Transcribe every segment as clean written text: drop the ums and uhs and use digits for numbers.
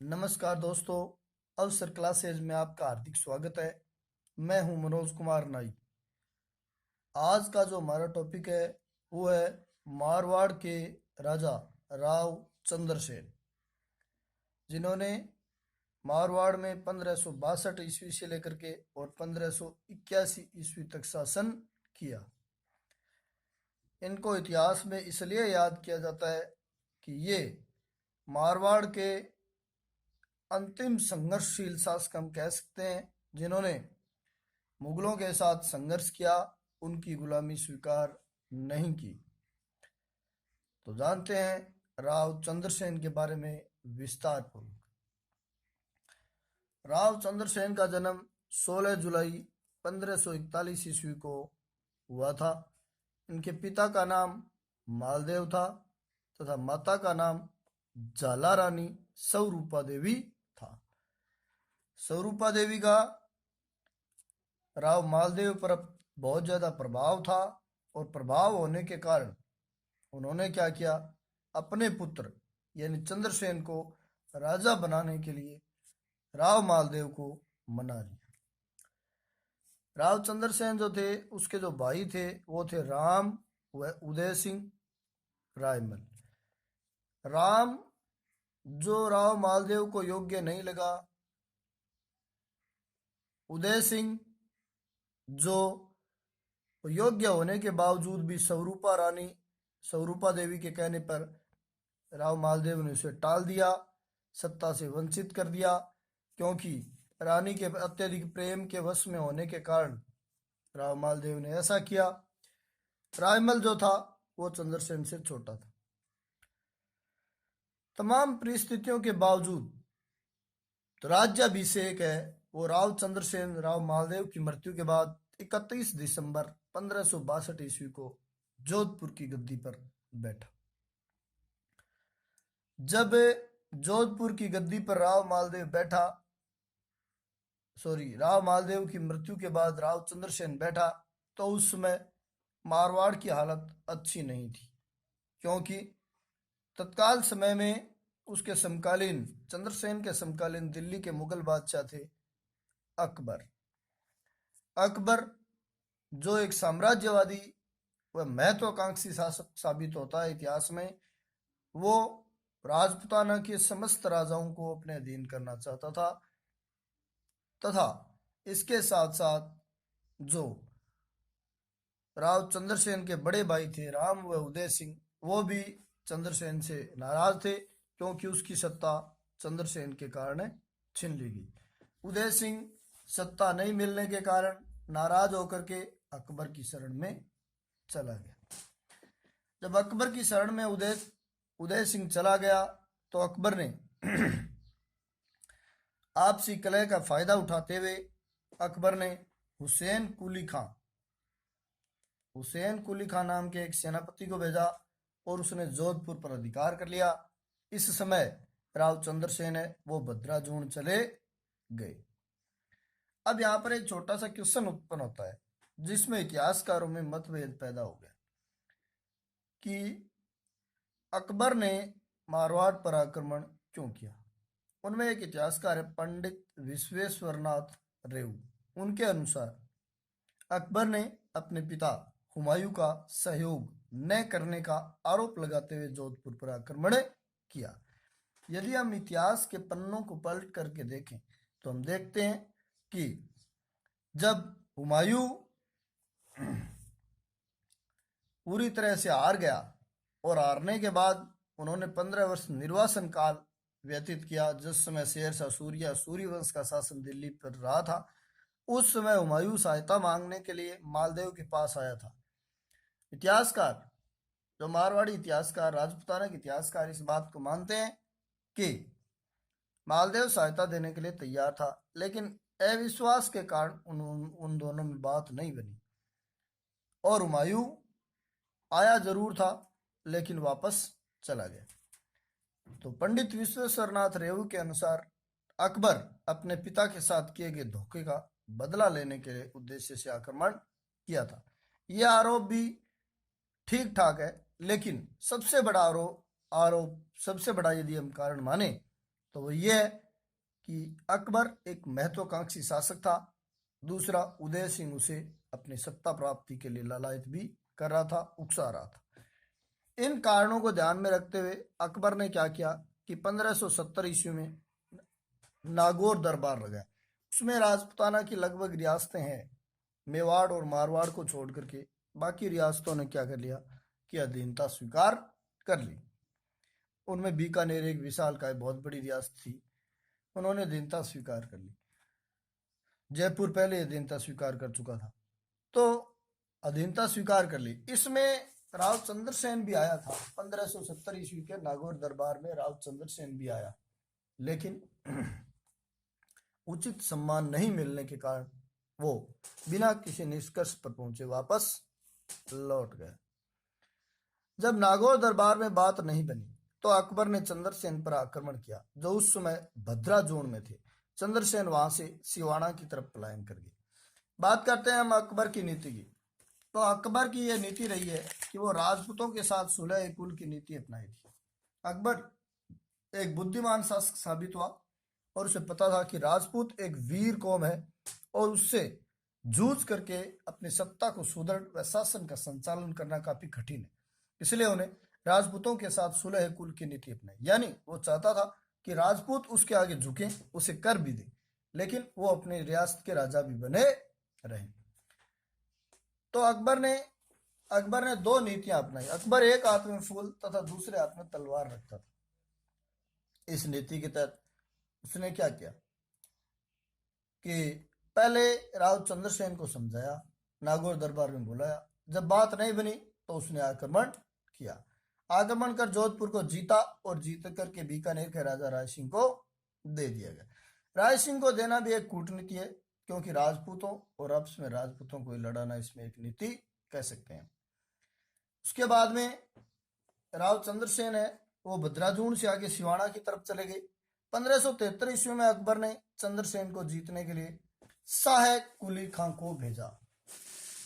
नमस्कार दोस्तों, अवसर क्लासेज में आपका हार्दिक स्वागत है। मैं हूं मनोज कुमार नाई। आज का जो हमारा टॉपिक है वो है मारवाड़ के राजा राव चंद्रसेन, जिन्होंने मारवाड़ में 1562 ईस्वी से लेकर के और 1581 ईस्वी तक शासन किया। इनको इतिहास में इसलिए याद किया जाता है कि ये मारवाड़ के अंतिम संघर्षशील शासक हम कह सकते हैं, जिन्होंने मुगलों के साथ संघर्ष किया, उनकी गुलामी स्वीकार नहीं की। तो जानते हैं राव चंद्रसेन के बारे में विस्तार पूर्वक। राव चंद्रसेन का जन्म 16 जुलाई 1541 ईस्वी को हुआ था। इनके पिता का नाम मालदेव था तथा माता का नाम झाला रानी स्वरूपा देवी था। स्वरूपा देवी का राव मालदेव पर बहुत ज्यादा प्रभाव था और प्रभाव होने के कारण उन्होंने क्या किया, अपने पुत्र यानी चंद्रसेन को राजा बनाने के लिए राव मालदेव को मना लिया। राव चंद्रसेन जो थे, उसके जो भाई थे वो थे राम व उदय सिंह रायमल। राम जो राव मालदेव को योग्य नहीं लगा, उदय सिंह जो योग्य होने के बावजूद भी स्वरूपा देवी के कहने पर राव मालदेव ने उसे टाल दिया, सत्ता से वंचित कर दिया, क्योंकि रानी के अत्यधिक प्रेम के वश में होने के कारण राव मालदेव ने ऐसा किया। रायमल जो था वो चंद्रसेन से छोटा था। तमाम परिस्थितियों के बावजूद तो राज्याभिषेक है वो राव चंद्रसेन राव मालदेव की मृत्यु के बाद 31 दिसंबर 1562 ईस्वी को जोधपुर की गद्दी पर बैठा। जब जोधपुर की गद्दी पर राव मालदेव की मृत्यु के बाद राव चंद्रसेन बैठा, तो उस समय मारवाड़ की हालत अच्छी नहीं थी, क्योंकि तत्काल समय में उसके समकालीन, चंद्रसेन के समकालीन दिल्ली के मुगल बादशाह थे अकबर। अकबर जो एक साम्राज्यवादी व महत्वाकांक्षी शासक साबित होता है इतिहास में, वो राजपुताना के समस्त राजाओं को अपने अधीन करना चाहता था तथा इसके साथ साथ जो राव चंद्रसेन के बड़े भाई थे राम व उदय सिंह, वो भी चंद्रसेन से नाराज थे, क्योंकि उसकी सत्ता चंद्रसेन के कारण छीन ली गई। उदय सिंह सत्ता नहीं मिलने के कारण नाराज होकर के अकबर की शरण में चला गया। जब अकबर की शरण में उदय सिंह चला गया, तो अकबर ने आपसी कलह का फायदा उठाते हुए अकबर ने हुसैन कुली खां नाम के एक सेनापति को भेजा और उसने जोधपुर पर अधिकार कर लिया। इस समय राव चंद्रसेन है वो भद्राजून चले गए। अब यहाँ पर एक छोटा सा क्वेश्चन उत्पन्न होता है, जिसमें इतिहासकारों में मतभेद पैदा हो गया कि अकबर ने मारवाड़ पर आक्रमण क्यों किया। उनमें एक इतिहासकार है पंडित विश्वेश्वरनाथ रेऊ। उनके अनुसार अकबर ने अपने पिता हुमायूं का सहयोग न करने का आरोप लगाते हुए जोधपुर पर आक्रमण किया। यदि हम इतिहास के पन्नों को पलट करके देखें तो हम देखते हैं कि जब हुमायूं पूरी तरह से हार गया और हारने के बाद उन्होंने 15 वर्ष निर्वासन काल व्यतीत किया, जिस समय शेरशाह सूर्य वंश का शासन दिल्ली पर रहा था। उस समय हुमायूं सहायता मांगने के लिए मालदेव के पास आया था। इतिहासकार, जो मारवाड़ी इतिहासकार, राजपुताना के इतिहासकार इस बात को मानते हैं कि मालदेव सहायता देने के लिए तैयार था, लेकिन अविश्वास के कारण उन दोनों में बात नहीं बनी और हुमायूं आया जरूर था लेकिन वापस चला गया। तो पंडित विश्वेश्वरनाथ रेऊ के अनुसार अकबर अपने पिता के साथ किए गए धोखे का बदला लेने के उद्देश्य से आक्रमण किया था। यह आरोप भी ठीक ठाक है, लेकिन सबसे बड़ा यदि हम कारण माने तो वो ये है कि अकबर एक महत्वाकांक्षी शासक था, दूसरा उदय सिंह उसे अपनी सत्ता प्राप्ति के लिए लालायित भी कर रहा था, उकसा रहा था। इन कारणों को ध्यान में रखते हुए अकबर ने क्या किया कि 1570 ईस्वी में नागौर दरबार लगाया। उसमें राजपुताना की लगभग रियासतें हैं, मेवाड़ और मारवाड़ को छोड़ करके बाकी रियासतों ने क्या कर लिया कि अधीनता स्वीकार कर ली। उनमें बीकानेर एक विशाल काय बहुत बड़ी रियासत थी, उन्होंने अधीनता स्वीकार कर ली। जयपुर पहले अधीनता स्वीकार कर चुका था, तो अधीनता स्वीकार कर ली। इसमें राव चंद्रसेन भी आया था। 1570 ईस्वी के नागौर दरबार में राव चंद्रसेन भी आया, लेकिन उचित सम्मान नहीं मिलने के कारण वो बिना किसी निष्कर्ष पर पहुंचे वापस लौट गया। जब नागौर दरबार में बात नहीं बनी तो अकबर ने चंद्रसेन पर आक्रमण किया, जो उस समय भद्रा जोन में थे। चंद्रसेन वहां से सिवाना की तरफ पलायन कर गए। बात करते हैं हम अकबर की नीति की। तो अकबर की यह नीति रही है कि वो राजपूतों के साथ सुलह कुल की नीति अपनाई थी। अकबर एक बुद्धिमान शासक साबित हुआ और उसे पता था कि राजपूत एक वीर कौम है और उससे जूझ करके अपनी सत्ता को सुदृढ़ व शासन का संचालन करना काफी कठिन है। इसलिए उन्हें राजपूतों के साथ सुलह कुल की नीति अपनाई। यानी वो चाहता था कि राजपूत उसके आगे झुके, उसे कर भी दे, लेकिन वो अपनी रियासत के राजा भी बने रहे। तो अकबर ने दो नीतियां अपनाई। अकबर एक हाथ में फूल तथा दूसरे हाथ में तलवार रखता था। इस नीति के तहत उसने क्या किया कि पहले राव चंद्रसेन को समझाया, नागौर दरबार में बुलाया। जब बात नहीं बनी तो उसने आक्रमण किया। आक्रमण कर जोधपुर को जीता और जीत करके बीकानेर के राजा राय सिंह को दे दिया गया। राय सिंह को देना भी एक कूटनीति है, क्योंकि राजपूतों और आपस में राजपूतों को लड़ाना इसमें एक नीति कह सकते हैं। उसके बाद में राव चंद्रसेन है वो भद्राजून से आगे सिवाना की तरफ चले गए। 1573 ईस्वी में अकबर ने चंद्रसेन को जीतने के लिए शाह कुली खां को भेजा।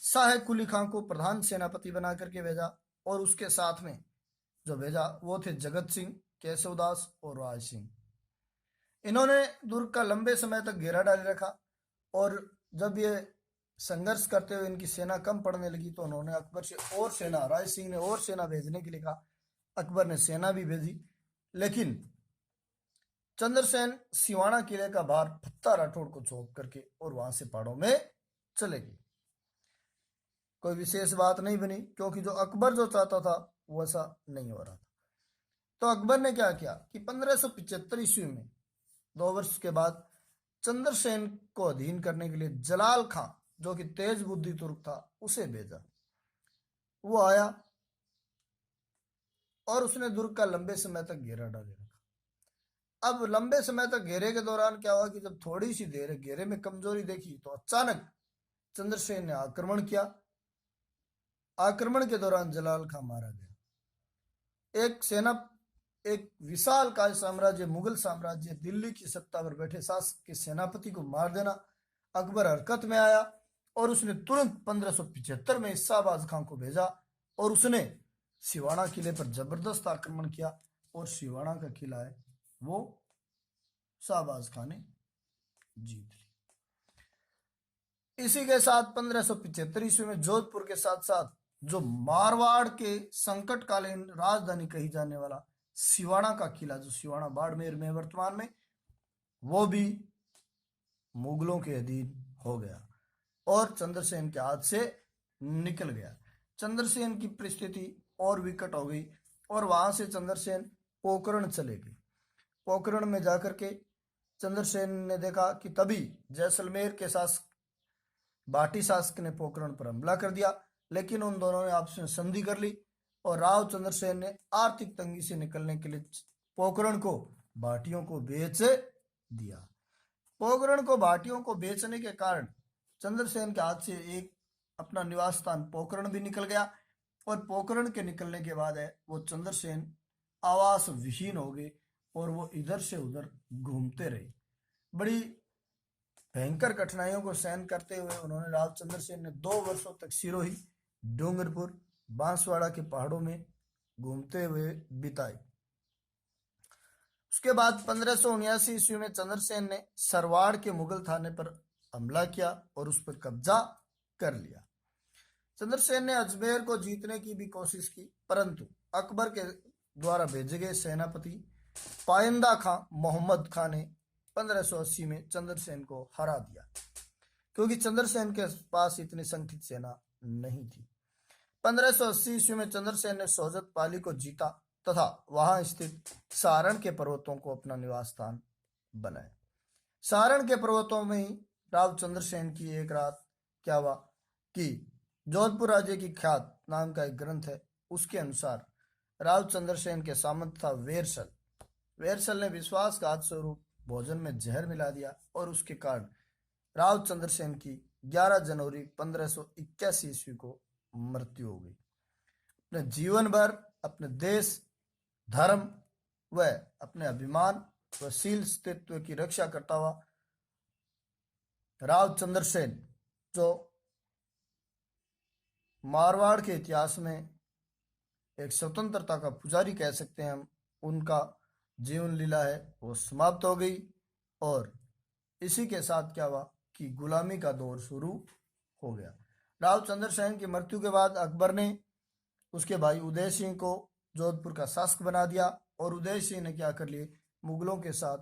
शाह कुली खां को प्रधान सेनापति बना करके भेजा और उसके साथ में जो भेजा वो थे जगत सिंह, केशवदास और राय सिंह। इन्होंने दुर्ग का लंबे समय तक घेरा डाले रखा और जब ये संघर्ष करते हुए इनकी सेना कम पड़ने लगी तो उन्होंने अकबर से और सेना, राय सिंह ने और सेना भेजने के लिए कहा। अकबर ने सेना भी भेजी, लेकिन चंद्रसेन सिवाना किले का भार फत्ता राठौड़ को सौंप करके और वहां से पहाड़ों में चले गए। कोई विशेष बात नहीं बनी, क्योंकि जो अकबर जो चाहता था वैसा नहीं हो रहा था। तो अकबर ने क्या किया कि 1575 ईस्वी में 2 वर्ष के बाद चंद्रसेन को अधीन करने के लिए जलाल खां, जो कि तेज बुद्धि तुर्क था, उसे भेजा। वो आया और उसने दुर्ग का लंबे समय तक घेरा डाले रखा। अब लंबे समय तक घेरे के दौरान क्या हुआ कि जब थोड़ी सी देर घेरे में कमजोरी देखी तो अचानक चंद्रसेन ने आक्रमण किया। आक्रमण के दौरान जलाल खां मारा गया। एक विशाल काय साम्राज्य, मुगल साम्राज्य, दिल्ली की सत्ता पर बैठे शासक के सेनापति को मार देना। अकबर हरकत में आया और उसने तुरंत 1575 में शाहबाज खां को भेजा और उसने सिवाना किले पर जबरदस्त आक्रमण किया और सिवाना का किला है वो शाहबाज खां ने जीत लिया। इसी के साथ 1575 ईस्वी में जोधपुर के साथ साथ जो मारवाड़ के संकटकालीन राजधानी कही जाने वाला सिवाना का किला, जो सिवाना बाड़मेर में वर्तमान में, वो भी मुगलों के अधीन हो गया और चंद्रसेन के हाथ से निकल गया। चंद्रसेन की परिस्थिति और विकट हो गई और वहां से चंद्रसेन पोखरण चले गए। पोखरण में जाकर के चंद्रसेन ने देखा कि तभी जैसलमेर के शासक बाटी शासक ने पोखरण पर हमला कर दिया, लेकिन उन दोनों ने आपस में संधि कर ली और राव चंद्रसेन ने आर्थिक तंगी से निकलने के लिए पोखरण को भाटियों को बेच दिया। पोखरण को भाटियों को बेचने के कारण चंद्रसेन के हाथ से एक अपना निवास स्थान पोखरण भी निकल गया और पोखरण के निकलने के बाद है वो चंद्रसेन आवास विहीन हो गए और वो इधर से उधर घूमते रहे। बड़ी भयंकर कठिनाइयों को सहन करते हुए उन्होंने राव चंद्रसेन ने 2 वर्षों तक सिरोही, डूंगरपुर, बांसवाड़ा के पहाड़ों में घूमते हुए बिताए। उसके बाद 1579 ईस्वी में चंद्रसेन ने सरवाड़ के मुगल थाने पर हमला किया और उस पर कब्जा कर लिया। चंद्रसेन ने अजमेर को जीतने की भी कोशिश की, परंतु अकबर के द्वारा भेजे गए सेनापति पाइंदा खां मोहम्मद खां ने 1580 में चंद्रसेन को हरा दिया, क्योंकि चंद्रसेन के पास इतनी संगठित सेना नहीं थी। 1580 ईस्वी में चंद्रसेन ने सोजत पाली को जीता तथा वहां स्थित सारण के पर्वतों को अपना निवास स्थान बनाया। सारण के पर्वतों में ही राव चंद्रसेन की एक रात क्या हुआ कि जोधपुर राज्य की ख्यात नाम का एक ग्रंथ है, उसके अनुसार राव चंद्रसेन के सामंत था वेरसल। वेरसल ने विश्वासघात स्वरूप भोजन में जहर मिला दिया और उसके कारण राव चंद्रसेन की 11 जनवरी 1581 ईस्वी को मृत्यु हो गई। अपने जीवन भर अपने देश, धर्म व अपने अभिमान व शील अस्तित्व की रक्षा करता हुआ राव चंद्रसेन, जो मारवाड़ के इतिहास में एक स्वतंत्रता का पुजारी कह सकते हैं हम, उनका जीवन लीला है वो समाप्त हो गई। और इसी के साथ क्या हुआ कि गुलामी का दौर शुरू हो गया। राव चंद्रसेन की मृत्यु के बाद अकबर ने उसके भाई उदय सिंह को जोधपुर का शासक बना दिया और उदय सिंह ने क्या कर लिए, मुगलों के साथ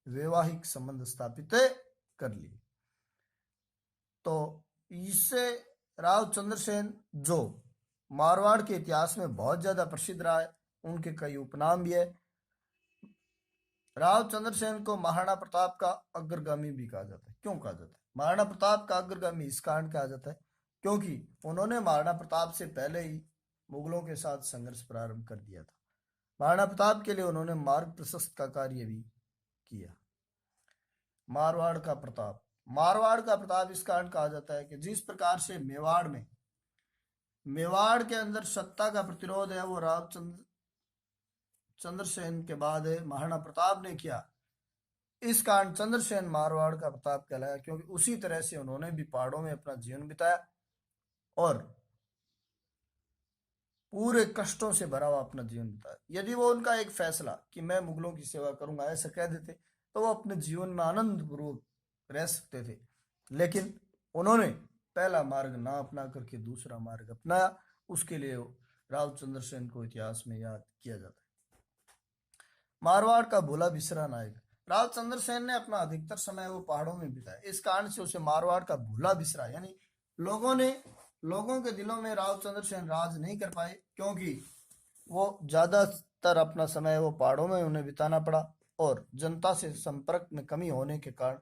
वैवाहिक संबंध स्थापित कर लिए। तो इससे राव चंद्रसेन, जो मारवाड़ के इतिहास में बहुत ज्यादा प्रसिद्ध रहा है, उनके कई उपनाम भी है। राव चंद्रसेन को महाराणा प्रताप का अग्रगामी भी कहा जाता है। क्यों कहा जाता है महाराणा प्रताप का अग्रगामी? इस कारण कहा जाता है क्योंकि उन्होंने महाराणा प्रताप से पहले ही मुगलों के साथ संघर्ष प्रारंभ कर दिया था। महाराणा प्रताप के लिए उन्होंने मार्ग प्रशस्त का कार्य भी किया। मारवाड़ का प्रताप, मारवाड़ का प्रताप इस कारण कहा जाता है कि जिस प्रकार से मेवाड़ के अंदर सत्ता का प्रतिरोध है वो राव चंद्रसेन के बाद महाराणा प्रताप ने किया। इस कारण चंद्रसेन मारवाड़ का प्रताप कहलाया, क्योंकि उसी तरह से उन्होंने भी पहाड़ों में अपना जीवन बिताया और पूरे कष्टों से भरा हुआ अपना जीवन बिताया। यदि वो उनका एक फैसला कि मैं मुगलों की सेवा करूंगा ऐसा कह देते तो वो अपने जीवन में आनंद पूर्वक रह सकते थे, लेकिन उन्होंने पहला मार्ग ना अपना करके दूसरा मार्ग अपनाया। उसके लिए राव चंद्रसेन को इतिहास में याद किया जाता है। मारवाड़ का भूला बिसरा नायक, राव चंद्रसेन ने अपना अधिकतर समय वो पहाड़ों में बिताया, इस कारण से उसे मारवाड़ का भूला बिसरा, यानी लोगों के दिलों में राव चंद्रसेन राज नहीं कर पाए, क्योंकि वो ज्यादातर अपना समय वो पहाड़ों में उन्हें बिताना पड़ा और जनता से संपर्क में कमी होने के कारण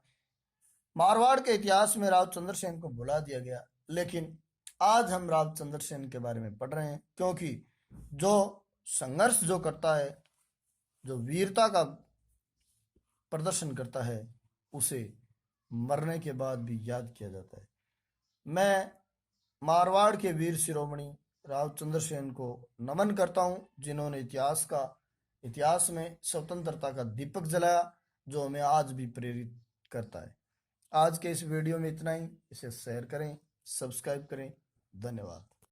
मारवाड़ के इतिहास में राव चंद्रसेन को भुला दिया गया। लेकिन आज हम राव चंद्रसेन के बारे में पढ़ रहे हैं, क्योंकि जो संघर्ष जो करता है, जो वीरता का प्रदर्शन करता है, उसे मरने के बाद भी याद किया जाता है। मैं मारवाड़ के वीर शिरोमणि राव चंद्रसेन को नमन करता हूं, जिन्होंने इतिहास में स्वतंत्रता का दीपक जलाया, जो हमें आज भी प्रेरित करता है। आज के इस वीडियो में इतना ही। इसे शेयर करें, सब्सक्राइब करें। धन्यवाद।